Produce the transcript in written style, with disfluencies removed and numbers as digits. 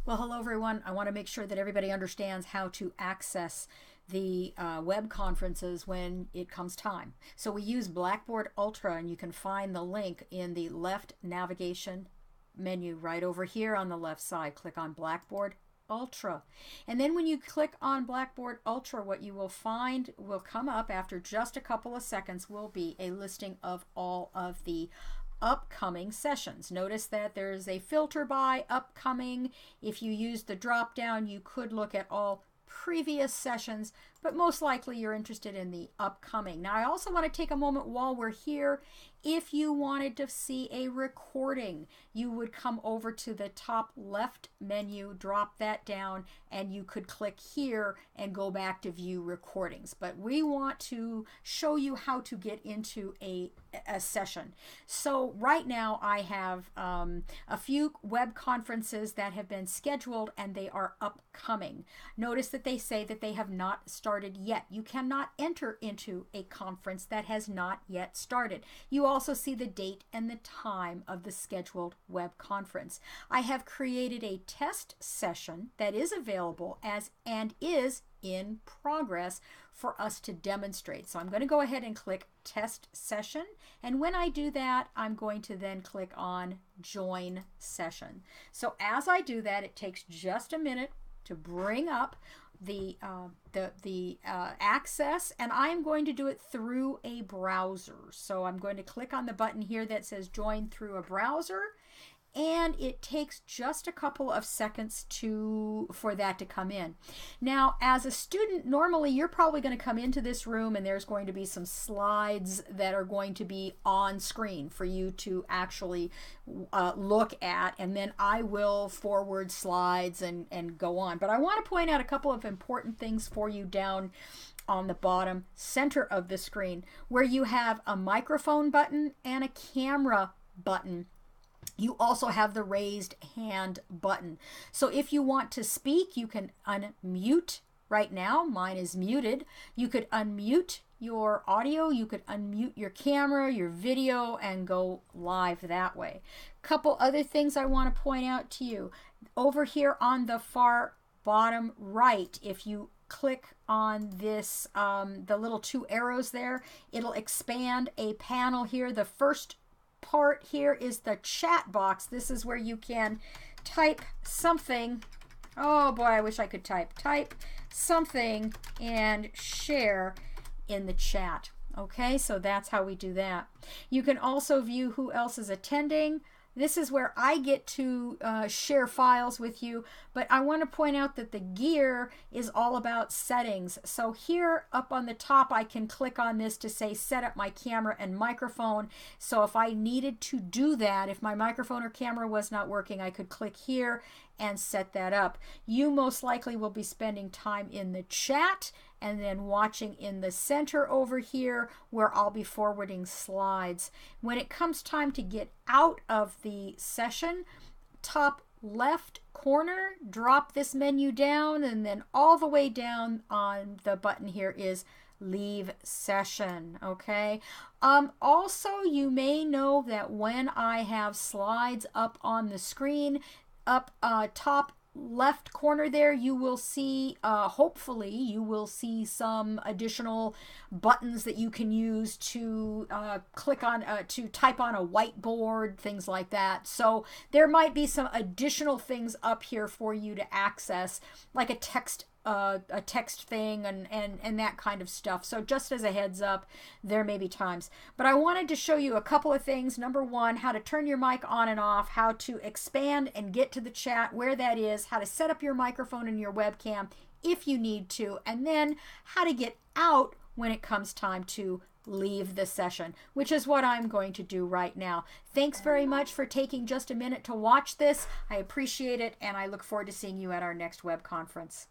Well, hello everyone. I want to make sure that everybody understands how to access the web conferences when it comes time. So we use Blackboard Ultra, and you can find the link in the left navigation menu right over here on the left side. Click on Blackboard Ultra. And then when you click on Blackboard Ultra, what you will find will come up after just a couple of seconds will be a listing of all of the upcoming sessions. Notice that there's a filter by upcoming. If you use the drop down, you could look at all previous sessions, but most likely you're interested in the upcoming. Now, I also want to take a moment while we're here. If you wanted to see a recording, you would come over to the top left menu, drop that down, and you could click here and go back to view recordings. But we want to show you how to get into a session. So right now I have a few web conferences that have been scheduled and they are upcoming. Notice that they say that they have not started yet. You cannot enter into a conference that has not yet started. You also see the date and the time of the scheduled web conference. I have created a test session that is available as and is in progress for us to demonstrate. So I'm going to go ahead and click test session, and when I do that, I'm going to then click on join session. So as I do that, it takes just a minute to bring up the access, and I'm going to do it through a browser. So I'm going to click on the button here that says join through a browser, and it takes just a couple of seconds for that to come in. Now, as a student, normally you're probably going to come into this room and there's going to be some slides that are going to be on screen for you to actually look at, and then I will forward slides and go on. But I want to point out a couple of important things for you down on the bottom center of the screen, where you have a microphone button and a camera button. You also have the raised hand button. So if you want to speak, you can unmute. Right now, mine is muted. You could unmute your audio, you could unmute your camera, your video, and go live that way. Couple other things I want to point out to you. Over here on the far bottom right, if you click on this, the little two arrows there, it'll expand a panel here. The first part here is the chat box. This is where you can type something. Oh boy, I wish I could type something and share in the chat. Okay, so that's how we do that. You can also view who else is attending. This is where I get to share files with you, but I want to point out that the gear is all about settings. So here up on the top, I can click on this to say set up my camera and microphone. So if I needed to do that, if my microphone or camera was not working, I could click here and set that up. You most likely will be spending time in the chat and then watching in the center over here where I'll be forwarding slides. When it comes time to get out of the session, top left corner, drop this menu down, and then all the way down on the button here is leave session. Okay. Also, you may know that when I have slides up on the screen, up top left corner there, you will see, hopefully you will see some additional buttons that you can use to click on, to type on a whiteboard, things like that. So there might be some additional things up here for you to access, like a text thing and that kind of stuff. So just as a heads up, there may be times. But I wanted to show you a couple of things. Number one, how to turn your mic on and off, how to expand and get to the chat, where that is, how to set up your microphone and your webcam if you need to, and then how to get out when it comes time to leave the session, which is what I'm going to do right now. Thanks very much for taking just a minute to watch this. I appreciate it, and I look forward to seeing you at our next web conference.